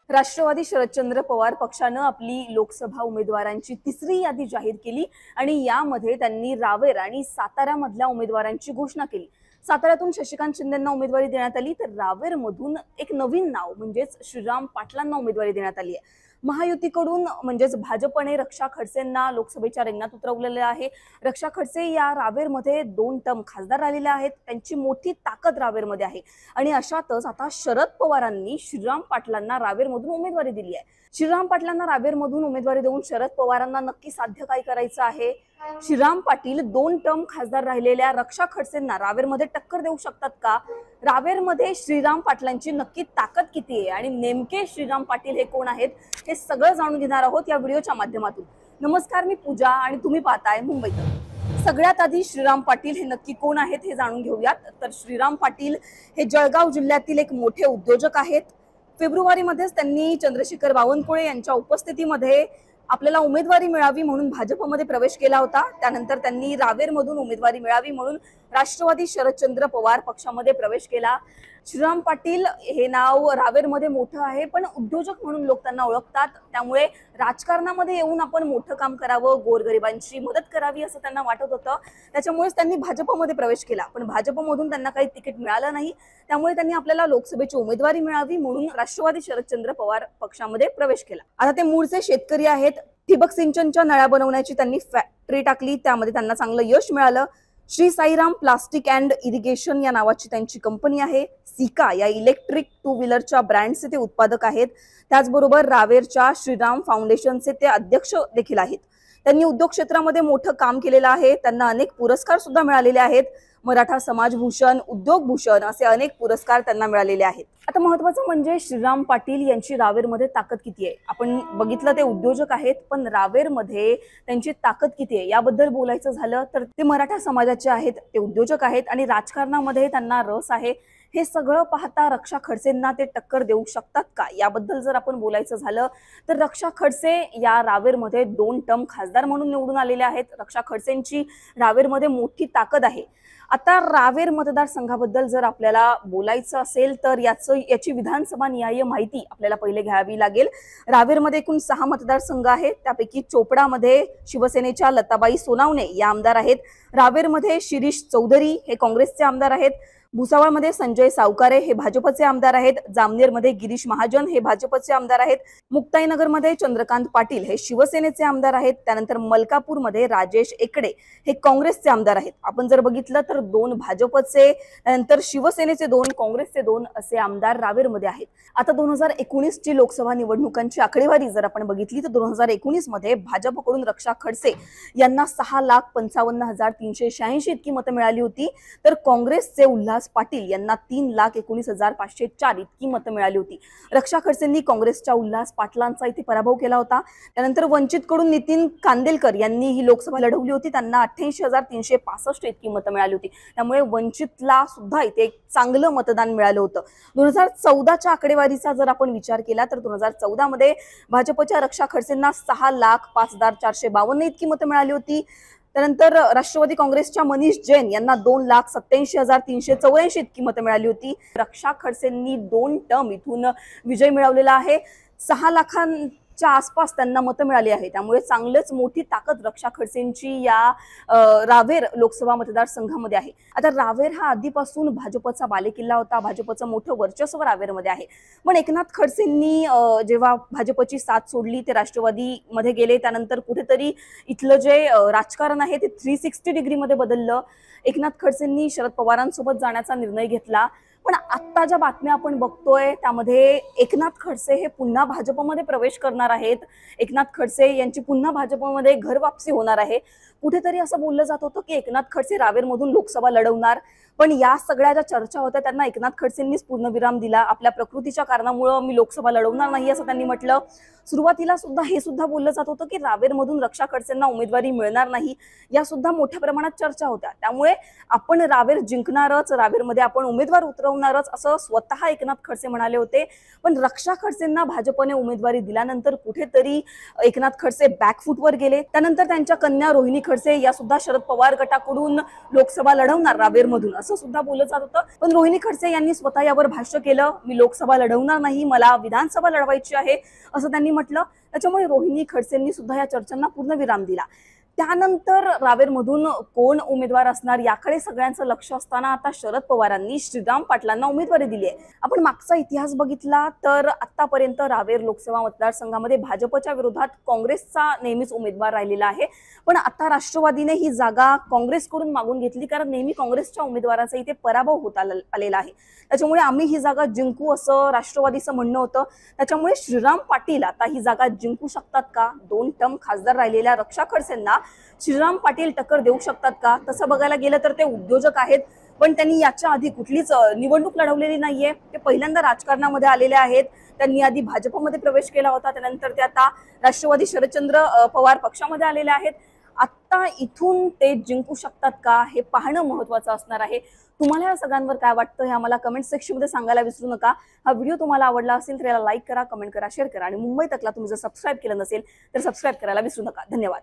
राष्ट्रवादी शरदचंद्र पवार पक्षानं आपली लोकसभा उमेदवारांची तिसरी यादी जाहीर केली आणि यामध्ये त्यांनी रावेर आणि साताऱ्यामधल्या उमेदवारांची घोषणा केली। साताऱ्यातून शशिकांत शिंदेंना उमेदवारी देण्यात आली तर रावेरमधून एक नवीन नाव म्हणजेच श्रीराम पाटलांना उमेदवारी देण्यात आली आहे। महायुतीकडून म्हणजेच भाजपने रक्षा खडसेंना लोकसभेच्या रिंगणात उतरवलेले आहे। रक्षा खडसे या रावेरमध्ये 2 टर्म खासदार राहिलेले आहेत, त्यांची मोठी ताकद रावेरमध्ये आहे आणि अशातच आता शरद पवारांनी श्रीराम पाटलांना रावेरमधून उमेदवारी दिली आहे। श्रीराम पाटलांना रावेरमधून उमेदवारी देऊन शरद पवारांना नक्की साध्य काय करायचं आहे? श्रीराम पाटील 2 टर्म खासदार राहिलेल्या रक्षा खडसेंना रावेरमध्ये टक्कर देऊ शकतात का? रावेरमध्ये श्रीराम पाटलांची नक्की ताकद किती आहे आणि नेमके श्रीराम पाटील हे कोण आहेत हे सगळं जाणून घेणार आहोत या व्हिडिओच्या माध्यमातून। नमस्कार, मी पूजा आणि तुम्ही पाहताय मुंबई तक। सगळ्यात आधी श्रीराम पाटील हे नक्की कोण आहेत हे जाणून घेऊयात। तर श्रीराम पाटील हे जळगाव जिल्ह्यातील एक मोठे उद्योजक आहेत। फेब्रुवारीमध्येच त्यांनी चंद्रशेखर बावनकुळे यांच्या उपस्थितीमध्ये आपल्याला उमेदवारी मिळावी म्हणून भाजपमध्ये प्रवेश केला होता। त्यानंतर त्यांनी रावेरमधून उमेदवारी मिळावी म्हणून राष्ट्रवादी शरदचंद्र पवार पक्षामध्ये प्रवेश केला। श्रीराम पाटील हे नाव रावेरमध्ये मोठं आहे, पण उद्योजक म्हणून लोक त्यांना ओळखतात, त्यामुळे राजकारणामध्ये येऊन आपण मोठं काम करावं, गोरगरिबांची मदत करावी असं त्यांना वाटत होतं। त्याच्यामुळेच त्यांनी भाजपमध्ये प्रवेश केला, पण भाजपमधून त्यांना काही तिकीट मिळालं नाही, त्यामुळे त्यांनी आपल्याला लोकसभेची उमेदवारी मिळावी म्हणून राष्ट्रवादी शरदचंद्र पवार पक्षामध्ये प्रवेश केला। आता ते मूळचे शेतकरी आहेत। ठिबक सिंचनच्या नळ्या बनवण्याची त्यांनी फॅक्टरी टाकली, त्यामध्ये त्यांना चांगलं यश मिळालं। Shri Sairam plastic and irrigation या नावाची त्यांची कंपनी आहे। सिका या इलेक्ट्रिक 2 व्हीलरच्या ब्रँडचे ते उत्पादक आहेत। त्याचबरोबर रावेरच्या श्रीराम फाउंडेशनचे ते अध्यक्ष देखील आहेत। त्यांनी उद्योग क्षेत्रामध्ये मोठं काम केलेलं आहे। त्यांना अनेक पुरस्कार सुद्धा मिळालेले आहेत। मराठा समाजभूषण, उद्योग भूषण असे अनेक पुरस्कार त्यांना मिळालेले आहेत। आता महत्त्वाचं म्हणजे श्रीराम पाटील यांची रावेरमध्ये ताकद किती आहे? आपण बघितलं ते उद्योजक आहेत, पण रावेरमध्ये त्यांची ताकद किती आहे याबद्दल बोलायचं झालं तर ते मराठा समाजाचे आहेत, ते उद्योजक आहेत आणि राजकारणामध्ये त्यांना रस आहे। हे सगळं पाहता रक्षा खडसेंना ते टक्कर देऊ शकतात का याबद्दल जर आपण बोलायचं झालं तर रक्षा खडसे या रावेरमध्ये 2 टर्म खासदार म्हणून निवडून आलेले आहेत। रक्षा खडसेंची रावेरमध्ये मोठी ताकद आहे। आता रावेर मतदारसंघाबद्दल जर आपल्याला बोलायचं असेल तर याची विधानसभा निहाय माहिती आपल्याला पहिले घ्यावी लागेल। रावेरमध्ये एकूण 6 मतदारसंघ आहेत, त्यापैकी चोपडामध्ये शिवसेनेच्या लताबाई सोनावणे या आमदार आहेत। रावेरमध्ये शिरीष चौधरी हे काँग्रेसचे आमदार आहेत। भुसावळमध्ये संजय सावकारे हे भाजपचे आमदार आहेत। जामनेरमध्ये गिरीश महाजन हे भाजपचे आमदार आहेत। मुक्ताईनगरमध्ये चंद्रकांत पाटील हे शिवसेनेचे आमदार आहेत। त्यानंतर मलकापूरमध्ये राजेश एकड़े हे काँग्रेसचे आमदार आहेत। आपण जर बघितलं तर 2 भाजपचे, त्यानंतर शिवसेनेचे 2, काँग्रेसचे 2 असे आमदार रावेरमध्ये आहेत। आता 2019 ची लोकसभा निवडणुकांची आकडेवारी जर आपण बघितली तर 2019 मध्ये भाजपकडून रक्षा खडसे यांना 6,55,386 इतकी मतं मिळाली होती, तर काँग्रेसचे उल्हास पाटील यांना 3,19,504 इतकी मतं मिळाली होती। रक्षा खडसेंनी काँग्रेसच्या उल्हास पाटलांचा इथे पराभव केला होता। त्यानंतर वंचितकडून नितीन कांदेलकर यांनी ही लोकसभा लढवली होती, त्यांना 88,365 इतकी मतं मिळाली होती, त्यामुळे वंचितला सुद्धा इथे चांगलं मतदान मिळालं होतं। 2014च्या आकडेवारीचा जर आपण विचार केला तर 2014 मध्ये भाजपच्या रक्षा खडसेंना 6,05,452 इतकी मतं मिळाली होती। त्यानंतर राष्ट्रवादी काँग्रेसच्या मनीष जैन यांना 2,87,384 इतकी मतं मिळाली होती। रक्षा खडसेंनी 2 टर्म इथून विजय मिळवलेला आहे। 6 लाखांच्या आसपास त्यांना मतं मिळाली आहे, त्यामुळे चांगलेच मोठी ताकद रक्षा खडसेंची या रावेर लोकसभा मतदारसंघामध्ये आहे। आता रावेर हा आधीपासून भाजपचा बालेकिल्ला होता, भाजपचं मोठं वर्चस्व रावेरमध्ये आहे। पण एकनाथ खडसेंनी जेव्हा भाजपची साथ सोडली ते राष्ट्रवादीमध्ये गेले, त्यानंतर कुठेतरी इथलं जे राजकारण आहे ते 360 डिग्रीमध्ये बदललं। एकनाथ खडसेंनी शरद पवारांसोबत जाण्याचा निर्णय घेतला, पण आता ज्या बातम्या आपण बघतोय त्यामध्ये एकनाथ खडसे हे पुन्हा भाजपमध्ये प्रवेश करणार आहेत। एकनाथ खडसे यांची पुन्हा भाजपमध्ये घर वापसी होणार आहे। कुठेतरी असं बोललं जात होतं की एकनाथ खडसे रावेरमधून लोकसभा लढवणार, पण या सगळ्या ज्या चर्चा होत्या त्यांना एकनाथ खडसेंनीच पूर्णविराम दिला। आपल्या प्रकृतीच्या कारणामुळे मी लोकसभा लढवणार नाही असं त्यांनी म्हटलं। सुरुवातीला सुद्धा हे सुद्धा बोललं जात होतं की रावेरमधून रक्षा खडसेंना उमेदवारी मिळणार नाही, या सुद्धा मोठ्या प्रमाणात चर्चा होत्या। त्यामुळे आपण रावेर जिंकणारच, रावेरमध्ये आपण उमेदवार उतरवणारच असं स्वतः एकनाथ खडसे म्हणाले होते। पण रक्षा खडसेंना भाजपने उमेदवारी दिल्यानंतर कुठेतरी एकनाथ खडसे बॅकफूटवर गेले। त्यानंतर त्यांच्या कन्या रोहिणी खडसे या सुद्धा शरद पवार गटाकडून लोकसभा लढवणार रावेरमधून असं सुद्धा बोललं जात होतं. पण रोहिणी खडसे यांनी स्वतः यावर भाष्य केलं. मी लोकसभा लढवणार नाही, मला विधानसभा लढवायची आहे असं त्यांनी म्हटलं. त्याच्यामुळे रोहिणी खडसेंनी सुद्धा या चर्चांना पूर्णविराम दिला. त्यानंतर रावेरमधून कोण उमेदवार असणार याकडे सगळ्यांचं लक्ष असताना आता शरद पवारांनी श्रीराम पाटलांना उमेदवारी दिली आहे. आपण मागचा इतिहास बघितला तर आतापर्यंत रावेर लोकसभा मतदारसंघामध्ये भाजपच्या विरोधात काँग्रेसचा नेहमीच उमेदवार राहिलेला आहे. पण आता राष्ट्रवादीने ही जागा काँग्रेसकडून मागून घेतली, कारण नेहमी काँग्रेसच्या उमेदवाराचा इथे पराभव होत आलेला आहे. त्याच्यामुळे आम्ही ही जागा जिंकू असं राष्ट्रवादीचं म्हणणं होतं. त्याच्यामुळे श्रीराम पाटील आता ही जागा जिंकू शकतात का? 2 टर्म खासदार राहिलेल्या रक्षा खडसेंना श्रीराम पाटील टक्कर देऊ शकतात का? तसं बघायला गेलं तर ते उद्योजक आहेत, पण त्यांनी याच्या आधी कुठलीच निवडणूक लढवलेली नाहीये. ते पहिल्यांदा राजकारणामध्ये आलेले आहेत. त्यांनी आधी भाजपमध्ये प्रवेश केला होता, त्यानंतर ते आता राष्ट्रवादी शरदचंद्र पवार पक्षामध्ये आलेले आहेत. आता इथून ते जिंकू शकतात का हे पाहणं महत्त्वाचं असणार आहे. तुम्हाला या सगळ्यांवर काय वाटतं हे आम्हाला कमेंट सेक्शनमध्ये सांगायला विसरू नका. हा व्हिडिओ तुम्हाला आवडला असेल तर याला लाईक करा, कमेंट करा, शेअर करा आणि मुंबई तकला तुम्ही जर सबस्क्राईब केलं नसेल तर सबस्क्राईब करायला विसरू नका. धन्यवाद.